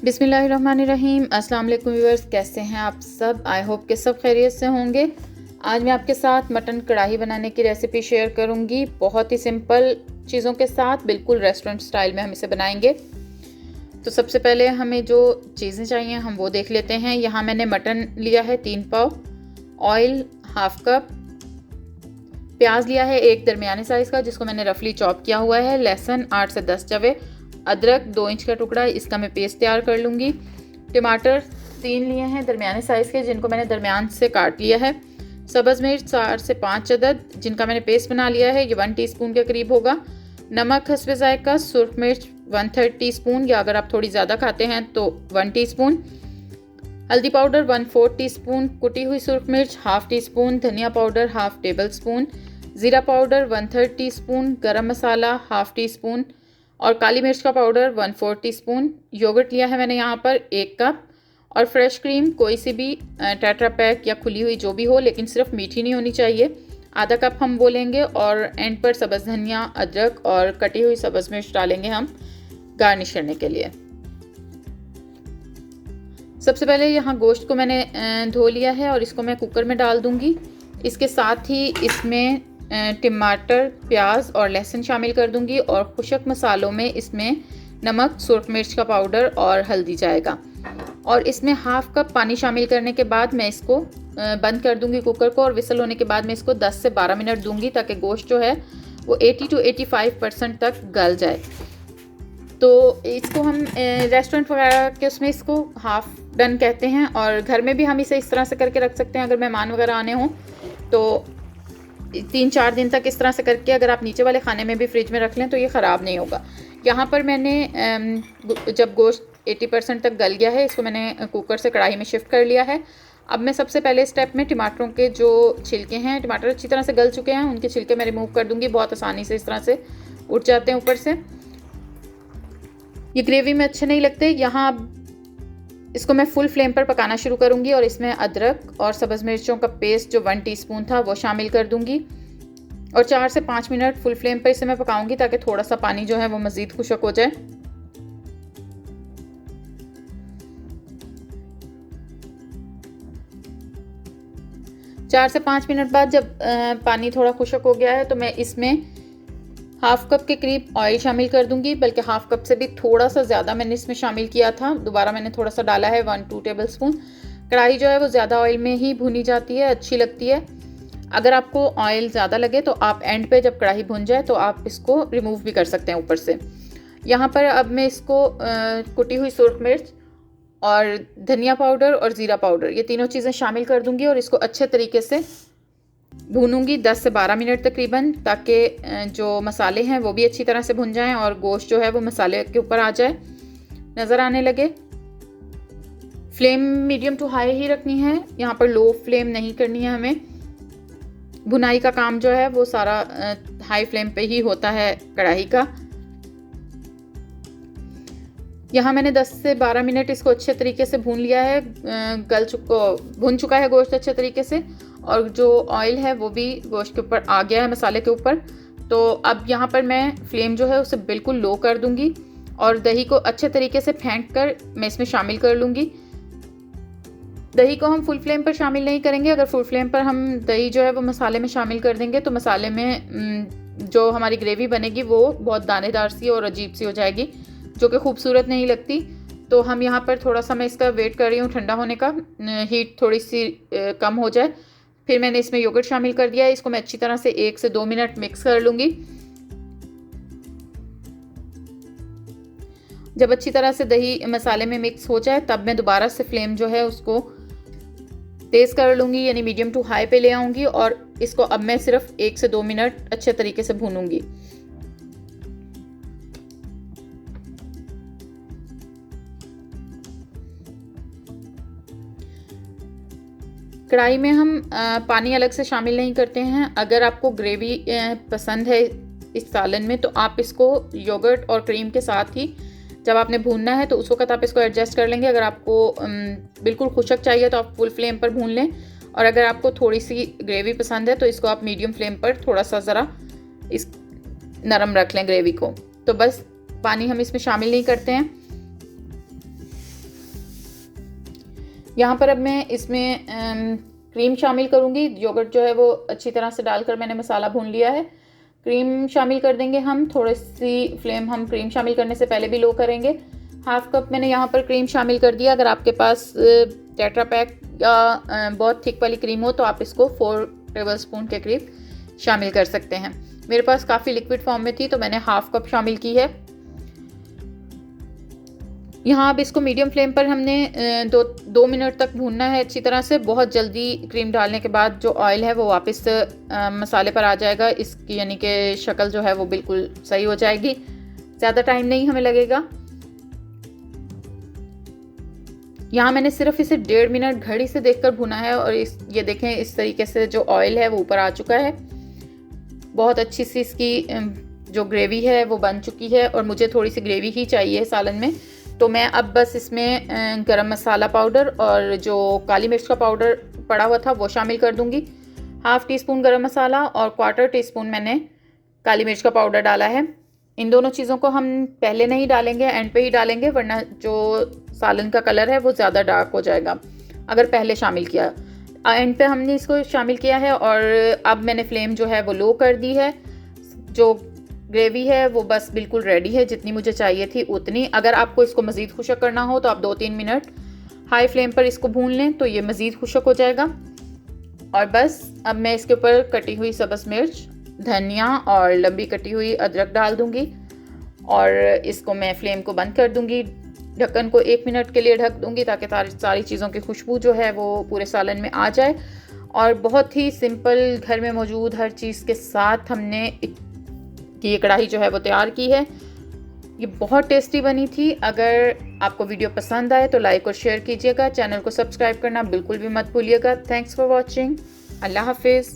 बिस्मिल्लाहिर्रहमानिर्रहीम। अस्सलाम वालेकुम व्यूअर्स, कैसे हैं आप सब? आई होप के सब खैरियत से होंगे। आज मैं आपके साथ मटन कढ़ाई बनाने की रेसिपी शेयर करूंगी। बहुत ही सिंपल चीज़ों के साथ बिल्कुल रेस्टोरेंट स्टाइल में हम इसे बनाएंगे। तो सबसे पहले हमें जो चीज़ें चाहिए हम वो देख लेते हैं। यहाँ मैंने मटन लिया है 3 पाव, ऑयल हाफ कप, प्याज लिया है एक दरमियाने साइज़ का जिसको मैंने रफली चॉप किया हुआ है, लहसुन 8 से 10 जवे, अदरक 2 इंच का टुकड़ा, इसका मैं पेस्ट तैयार कर लूँगी। टमाटर 3 लिए हैं दरमियाने साइज़ के जिनको मैंने दरमियान से काट लिया है। सब्ज़ मिर्च 4 से 5 अदद जिनका मैंने पेस्ट बना लिया है, ये 1 टीस्पून के करीब होगा। नमक हस्बे जायका, सुरख मिर्च 1/3 टीस्पून या अगर आप थोड़ी ज़्यादा खाते हैं तो 1 टीस्पून। हल्दी पाउडर 1/4 टीस्पून, कुटी हुई सुरख मिर्च हाफ टीस्पून, धनिया पाउडर हाफ टेबल स्पून, ज़ीरा पाउडर 1/3 टीस्पून, गरम मसाला हाफ टीस्पून और काली मिर्च का पाउडर 1/4 टीस्पून। योगर्ट लिया है मैंने यहाँ पर 1 कप और फ्रेश क्रीम कोई सी भी टेट्रा पैक या खुली हुई जो भी हो, लेकिन सिर्फ मीठी नहीं होनी चाहिए, आधा कप हम वो लेंगे। और एंड पर सब्ज़ धनिया, अदरक और कटी हुई सब्ज़ मिर्च डालेंगे हम गार्निश करने के लिए। सबसे पहले यहाँ गोश्त को मैंने धो लिया है और इसको मैं कुकर में डाल दूँगी। इसके साथ ही इसमें टमाटर, प्याज और लहसुन शामिल कर दूंगी और खुशक मसालों में इसमें नमक, सुरख मिर्च का पाउडर और हल्दी जाएगा। और इसमें हाफ कप पानी शामिल करने के बाद मैं इसको बंद कर दूंगी कुकर को और विसल होने के बाद मैं इसको 10 से 12 मिनट दूंगी ताकि गोश्त जो है वो 80 से 85% तक गल जाए। तो इसको हम रेस्टोरेंट वगैरह के उसमें इसको हाफ डन कहते हैं और घर में भी हम इसे इस तरह से करके रख सकते हैं। अगर मेहमान वगैरह आने हों तो 3-4 दिन तक इस तरह से करके अगर आप नीचे वाले खाने में भी फ्रिज में रख लें तो ये ख़राब नहीं होगा। यहाँ पर मैंने जब गोश्त 80% तक गल गया है, इसको मैंने कुकर से कढ़ाई में शिफ्ट कर लिया है। अब मैं सबसे पहले स्टेप में टमाटरों के जो छिलके हैं, टमाटर अच्छी तरह से गल चुके हैं, उनके छिलके मैं रिमूव कर दूँगी। बहुत आसानी से इस तरह से उठ जाते हैं ऊपर से। ये ग्रेवी में अच्छे नहीं लगते। यहाँ इसको मैं फुल फ्लेम पर पकाना शुरू करूँगी और इसमें अदरक और सब्ज़ मिर्चों का पेस्ट जो 1 टीस्पून था वो शामिल कर दूँगी और 4 से 5 मिनट फुल फ्लेम पर इसे मैं पकाऊँगी ताकि थोड़ा सा पानी जो है वो मज़ीद खुशक हो जाए। चार से 5 मिनट बाद जब पानी थोड़ा खुशक हो गया है तो मैं इसमें हाफ कप के करीब ऑयल शामिल कर दूंगी, बल्कि हाफ कप से भी थोड़ा सा ज़्यादा मैंने इसमें शामिल किया था। दोबारा मैंने थोड़ा सा डाला है 1-2 टेबल स्पून। कढ़ाई जो है वो ज़्यादा ऑयल में ही भुनी जाती है, अच्छी लगती है। अगर आपको ऑयल ज़्यादा लगे तो आप एंड पे जब कढ़ाई भुन जाए तो आप इसको रिमूव भी कर सकते हैं ऊपर से। यहाँ पर अब मैं इसको कुटी हुई सुरख मिर्च और धनिया पाउडर और ज़ीरा पाउडर ये तीनों चीज़ें शामिल कर दूँगी और इसको अच्छे तरीके से भूनूंगी 10 से 12 मिनट तकरीबन, ताकि जो मसाले हैं वो भी अच्छी तरह से भुन जाएं और गोश्त जो है वो मसाले के ऊपर आ जाए, नज़र आने लगे। फ्लेम मीडियम टू हाई ही रखनी है, यहाँ पर लो फ्लेम नहीं करनी है हमें। भुनाई का काम जो है वो सारा हाई फ्लेम पे ही होता है कढ़ाई का। यहाँ मैंने 10 से 12 मिनट इसको अच्छे तरीके से भून लिया है, भुन चुका है गोश्त अच्छे तरीके से और जो ऑयल है वो भी गोश्त के ऊपर आ गया है, मसाले के ऊपर। तो अब यहाँ पर मैं फ्लेम जो है उसे बिल्कुल लो कर दूँगी और दही को अच्छे तरीके से फेंट कर मैं इसमें शामिल कर लूँगी। दही को हम फुल फ्लेम पर शामिल नहीं करेंगे। अगर फुल फ्लेम पर हम दही जो है वो मसाले में शामिल कर देंगे तो मसाले में जो हमारी ग्रेवी बनेगी वो बहुत दानेदार सी और अजीब सी हो जाएगी, जो कि खूबसूरत नहीं लगती। तो हम यहाँ पर थोड़ा सा मैं इसका वेट कर रही हूँ ठंडा होने का, हीट थोड़ी सी कम हो जाए। फिर मैंने इसमें योगर्ट शामिल कर दिया है। इसको मैं अच्छी तरह से 1 से 2 मिनट मिक्स कर लूँगी। जब अच्छी तरह से दही मसाले में मिक्स हो जाए तब मैं दोबारा से फ्लेम जो है उसको तेज़ कर लूँगी, यानी मीडियम टू हाई पे ले आऊँगी और इसको अब मैं सिर्फ 1 से 2 मिनट अच्छे तरीके से भूनूँगी। कढ़ाई में हम पानी अलग से शामिल नहीं करते हैं। अगर आपको ग्रेवी पसंद है इस सालन में तो आप इसको योगर्ट और क्रीम के साथ ही जब आपने भूनना है तो उस वक्त आप इसको एडजस्ट कर लेंगे। अगर आपको बिल्कुल खुशक चाहिए तो आप फुल फ्लेम पर भून लें और अगर आपको थोड़ी सी ग्रेवी पसंद है तो इसको आप मीडियम फ्लेम पर थोड़ा सा ज़रा इस नरम रख लें ग्रेवी को। तो बस पानी हम इसमें शामिल नहीं करते हैं। यहाँ पर अब मैं इसमें क्रीम शामिल करूँगी। योगर्ट जो है वो अच्छी तरह से डालकर मैंने मसाला भून लिया है। क्रीम शामिल कर देंगे हम, थोड़ी सी फ्लेम हम क्रीम शामिल करने से पहले भी लो करेंगे। हाफ कप मैंने यहाँ पर क्रीम शामिल कर दिया। अगर आपके पास टेट्रा पैक या बहुत थिक वाली क्रीम हो तो आप इसको 4 टेबलस्पून के करीब शामिल कर सकते हैं। मेरे पास काफ़ी लिक्विड फॉर्म में थी तो मैंने हाफ कप शामिल की है। यहाँ अब इसको मीडियम फ्लेम पर हमने 2 मिनट तक भूनना है अच्छी तरह से। बहुत जल्दी क्रीम डालने के बाद जो ऑयल है वो वापस मसाले पर आ जाएगा, इसकी यानी कि शक्ल जो है वो बिल्कुल सही हो जाएगी। ज़्यादा टाइम नहीं हमें लगेगा। यहाँ मैंने सिर्फ इसे 1.5 मिनट घड़ी से देखकर भुना है और ये देखें इस तरीके से जो ऑयल है वो ऊपर आ चुका है। बहुत अच्छी सी इसकी जो ग्रेवी है वो बन चुकी है और मुझे थोड़ी सी ग्रेवी ही चाहिए सालन में। तो मैं अब बस इसमें गरम मसाला पाउडर और जो काली मिर्च का पाउडर पड़ा हुआ था वो शामिल कर दूंगी। हाफ़ टी स्पून गरम मसाला और 1/4 टीस्पून मैंने काली मिर्च का पाउडर डाला है। इन दोनों चीज़ों को हम पहले नहीं डालेंगे, एंड पे ही डालेंगे, वरना जो सालन का कलर है वो ज़्यादा डार्क हो जाएगा अगर पहले शामिल किया। एंड पे हमने इसको शामिल किया है और अब मैंने फ्लेम जो है वो लो कर दी है। जो ग्रेवी है वो बस बिल्कुल रेडी है, जितनी मुझे चाहिए थी उतनी। अगर आपको इसको मज़ीद खुशक करना हो तो आप 2-3 मिनट हाई फ्लेम पर इसको भून लें तो ये मज़ीद खुशक हो जाएगा। और बस अब मैं इसके ऊपर कटी हुई सब्ज़ मिर्च, धनिया और लंबी कटी हुई अदरक डाल दूंगी और इसको मैं फ्लेम को बंद कर दूंगी। ढक्कन को 1 मिनट के लिए ढक दूंगी ताकि सारी चीज़ों की खुशबू जो है वो पूरे सालन में आ जाए। और बहुत ही सिंपल घर में मौजूद हर चीज़ के साथ हमने ये कढ़ाई जो है वो तैयार की है। ये बहुत टेस्टी बनी थी। अगर आपको वीडियो पसंद आए तो लाइक और शेयर कीजिएगा। चैनल को सब्सक्राइब करना बिल्कुल भी मत भूलिएगा। Thanks for watching. अल्लाह हाफिज़।